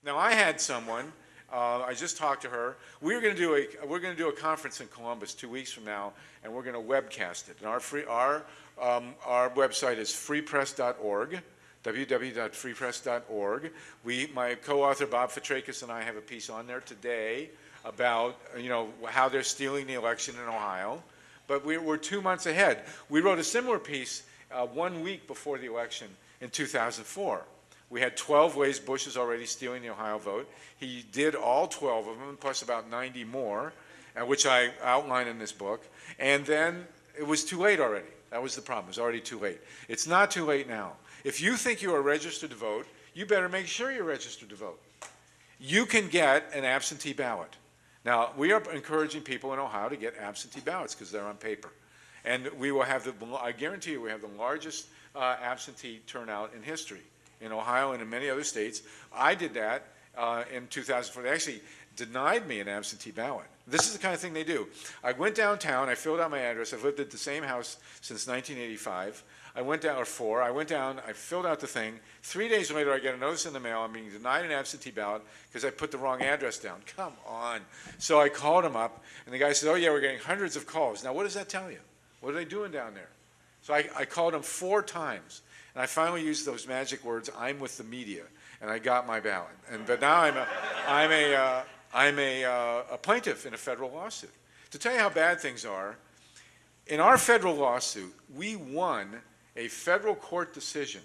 Now I had someone. I just talked to her. We're going to do a conference in Columbus 2 weeks from now, and we're going to webcast it. And our website is freepress.org, www.freepress.org. My co-author Bob Fitrakis and I have a piece on there today about how they're stealing the election in Ohio. But we're 2 months ahead. We wrote a similar piece 1 week before the election in 2004. We had 12 ways Bush is already stealing the Ohio vote. He did all 12 of them, plus about 90 more, which I outline in this book. And then it was too late already. That was the problem. It was already too late. It's not too late now. If you think you are registered to vote, you better make sure you're registered to vote. You can get an absentee ballot. Now, we are encouraging people in Ohio to get absentee ballots because they're on paper. And we will have I guarantee you, we have the largest absentee turnout in history in Ohio and in many other states. I did that in 2004. They actually denied me an absentee ballot. This is the kind of thing they do. I went downtown, I filled out my address. I've lived at the same house since 1985. I went down, I filled out the thing. 3 days later, I get a notice in the mail. I'm being denied an absentee ballot because I put the wrong address down. Come on. So I called him up, and the guy said, oh, yeah, we're getting hundreds of calls. Now, what does that tell you? What are they doing down there? So I called him 4 times, and I finally used those magic words, I'm with the media, and I got my ballot. But now I'm a plaintiff in a federal lawsuit. To tell you how bad things are, in our federal lawsuit, we won a federal court decision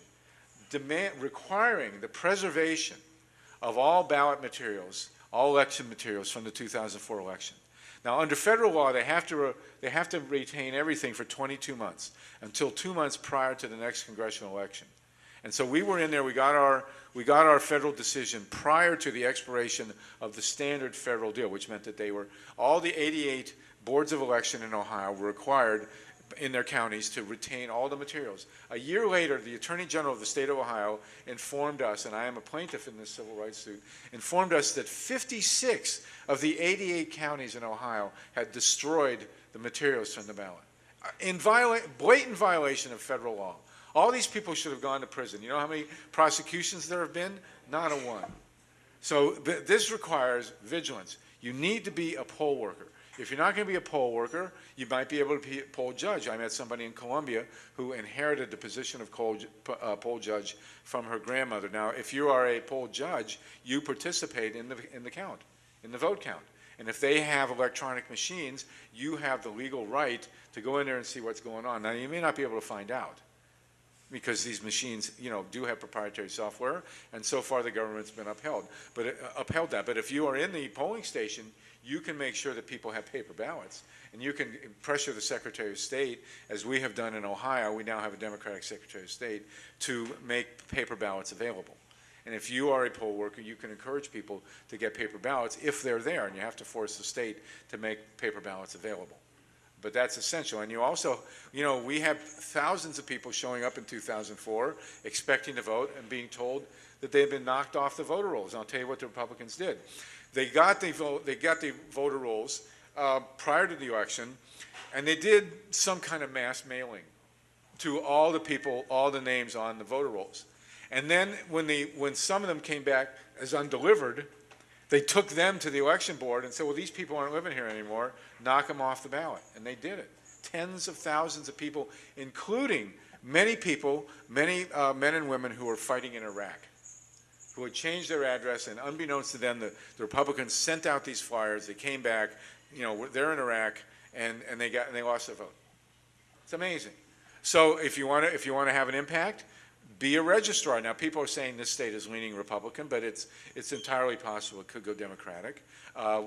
requiring the preservation of all ballot materials, all election materials from the 2004 election. Now, under federal law, they have to retain everything for 22 months, until 2 months prior to the next congressional election. And so we were in there. We got our federal decision prior to the expiration of the standard federal deal, which meant that all the 88 boards of election in Ohio were required in their counties to retain all the materials. A year later, the Attorney General of the state of Ohio informed us, and I am a plaintiff in this civil rights suit, informed us that 56 of the 88 counties in Ohio had destroyed the materials from the ballot. In blatant violation of federal law. All these people should have gone to prison. You know how many prosecutions there have been? Not a one. So this requires vigilance. You need to be a poll worker. If you're not going to be a poll worker, you might be able to be a poll judge. I met somebody in Columbia who inherited the position of poll judge from her grandmother. Now, if you are a poll judge, you participate in the count, in the vote count. And if they have electronic machines, you have the legal right to go in there and see what's going on. Now, you may not be able to find out, because these machines, do have proprietary software, and so far the government's been upheld that. But if you are in the polling station, you can make sure that people have paper ballots, and you can pressure the Secretary of State, as we have done in Ohio. We now have a Democratic Secretary of State, to make paper ballots available. And if you are a poll worker, you can encourage people to get paper ballots if they're there, and you have to force the state to make paper ballots available. But that's essential. And you also, we have thousands of people showing up in 2004 expecting to vote and being told that they've been knocked off the voter rolls. And I'll tell you what the Republicans did. They got the voter rolls prior to the election, and they did some kind of mass mailing to all the people, all the names on the voter rolls. And then when some of them came back as undelivered, they took them to the election board and said, well, these people aren't living here anymore, knock them off the ballot. And they did it. Tens of thousands of people, including many people, many men and women who were fighting in Iraq, who had changed their address, and unbeknownst to them, the Republicans sent out these flyers. They came back, they're in Iraq, and they lost their vote. It's amazing. So if you want to have an impact, be a registrar. Now, people are saying this state is leaning Republican, but it's entirely possible it could go Democratic.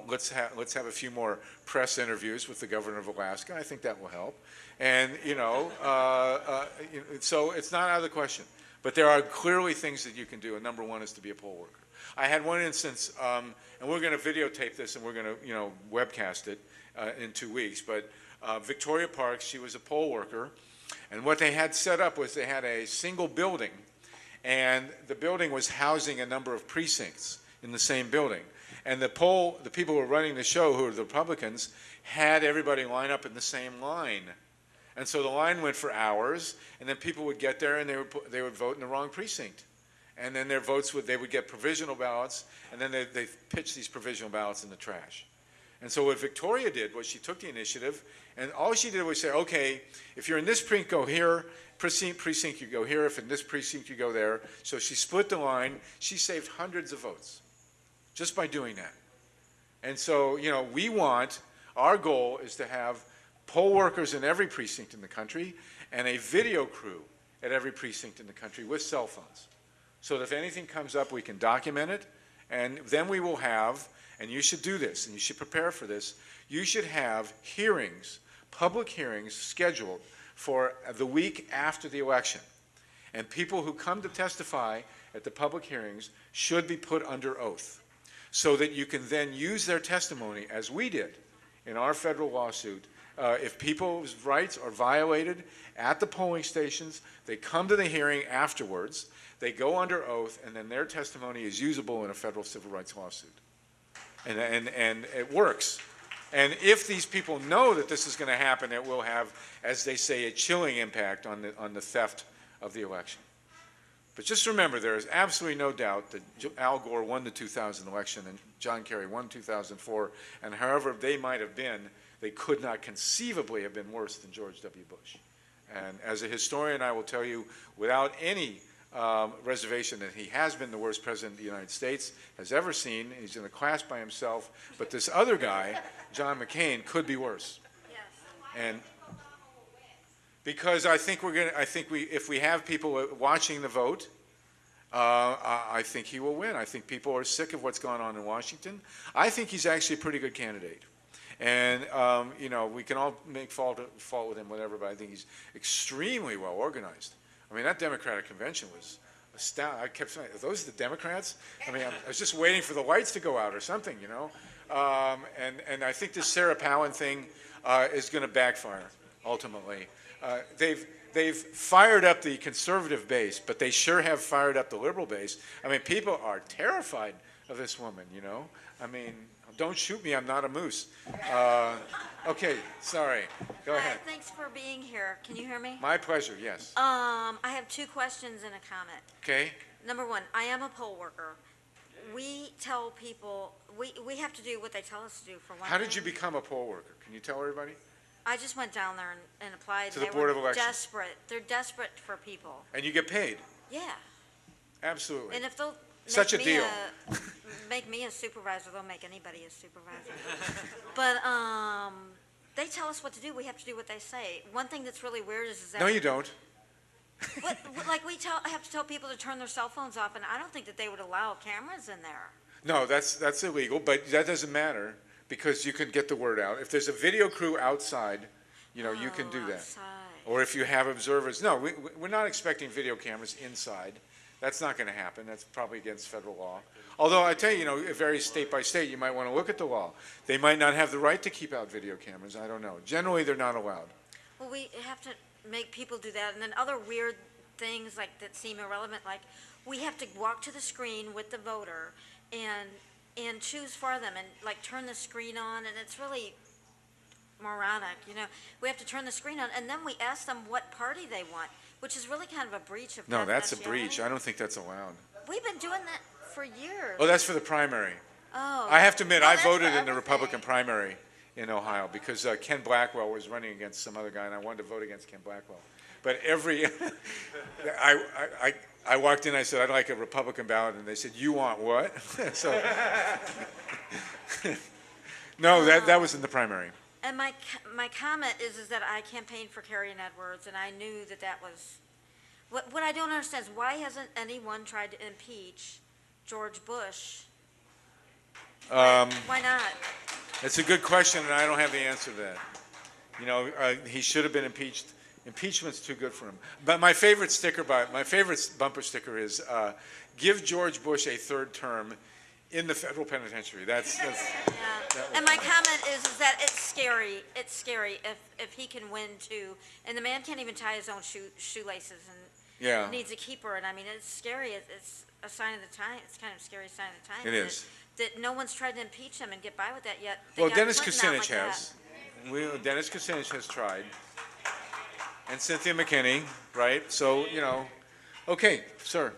Let's have a few more press interviews with the governor of Alaska. I think that will help. And so it's not out of the question. But there are clearly things that you can do, and number one is to be a poll worker. I had one instance, and we're going to videotape this, and we're going to webcast it in 2 weeks. But Victoria Parks, she was a poll worker. And what they had set up was they had a single building, and the building was housing a number of precincts in the same building. And the people who were running the show, who were the Republicans, had everybody line up in the same line. And so the line went for hours, and then people would get there and they would vote in the wrong precinct. and then their votes they would get provisional ballots, and then they pitch these provisional ballots in the trash. And so what Victoria did was she took the initiative, and all she did was say, okay, if you're in this precinct, go here, precinct, you go here, if in this precinct, you go there. So she split the line. She saved hundreds of votes just by doing that. And so, you know, our goal is to have poll workers in every precinct in the country and a video crew at every precinct in the country with cell phones. So that if anything comes up, we can document it, and then we will have, and you should do this, and you should prepare for this, you should have hearings, public hearings scheduled for the week after the election. And people who come to testify at the public hearings should be put under oath so that you can then use their testimony, as we did in our federal lawsuit. If people's rights are violated at the polling stations, they come to the hearing afterwards, they go under oath, and then their testimony is usable in a federal civil rights lawsuit. And it works. And if these people know that this is going to happen, it will have, as they say, a chilling impact on the theft of the election. But just remember, there is absolutely no doubt that Al Gore won the 2000 election and John Kerry won 2004, and however they might have been, they could not conceivably have been worse than George W. Bush. And as a historian, I will tell you, without any reservation, that he has been the worst president the United States has ever seen. He's in a class by himself. But this other guy, John McCain, could be worse. Yes. And because I think if we have people watching the vote, I think he will win. I think people are sick of what's going on in Washington. I think he's actually a pretty good candidate. And, you know, we can all make fault with him, whatever, but I think he's extremely well organized. I mean, that Democratic convention was astounding. I kept saying, are those the Democrats? I mean, I was just waiting for the lights to go out or something, you know. And I think this Sarah Palin thing is going to backfire, ultimately. They've fired up the conservative base, but they sure have fired up the liberal base. I mean, people are terrified of this woman, you know. I mean, don't shoot me, I'm not a moose. Okay, sorry. Go ahead. Thanks for being here. Can you hear me? My pleasure, yes. I have 2 questions and a comment. Okay. Number 1, I am a poll worker. We tell people, we have to do what they tell us to do for one How thing. did you become a poll worker? Can you tell everybody? I just went down there and applied. To the Board of Elections. Desperate. They're desperate for people. And you get paid? Yeah. Absolutely. And if they'll Such a deal. make me a supervisor, they'll make anybody a supervisor. But they tell us what to do. We have to do what they say. One thing that's really weird is that... No, you don't. Like I have to tell people to turn their cell phones off, and I don't think that they would allow cameras in there. No, that's illegal, but that doesn't matter because you can get the word out. If there's a video crew outside, you know, you can do that. Outside. Or if you have observers. No, we're not expecting video cameras inside. That's not going to happen. That's probably against federal law. Although I tell you, you know, it varies state by state. You might want to look at the law. They might not have the right to keep out video cameras. I don't know. Generally, they're not allowed. Well, we have to make people do that. And then other weird things like that seem irrelevant, like we have to walk to the screen with the voter and choose for them and like turn the screen on, and it's really moronic, you know. We have to turn the screen on, and then we ask them what party they want, which is really kind of a breach of No, that's a confidentiality. breach. I don't think that's allowed. We've been doing that for years. Oh, that's for the primary. Oh. I have to admit, Oh, I that's voted for in the everything. Republican primary in Ohio because Ken Blackwell was running against some other guy, and I wanted to vote against Ken Blackwell. But I walked in, I said, I'd like a Republican ballot, and they said, you want what? So, no, that was in the primary. And my comment is that I campaigned for Carrie and Edwards, and I knew that was... What I don't understand is why hasn't anyone tried to impeach George Bush? Why not? It's a good question, and I don't have the answer to that. You know, he should have been impeached. Impeachment's too good for him. But my favorite bumper sticker is, give George Bush a 3rd term in the federal penitentiary. That's Yeah. And my comment is that it's scary. It's scary if he can win too, and the man can't even tie his own shoelaces and needs a keeper. And I mean, it's scary. It's a sign of the time. It's kind of a scary sign of the time. It is. That no one's tried to impeach him and get by with that yet. Well, Dennis Kucinich has. Dennis Kucinich has tried. And Cynthia McKinney, right? So, you know, okay, sir.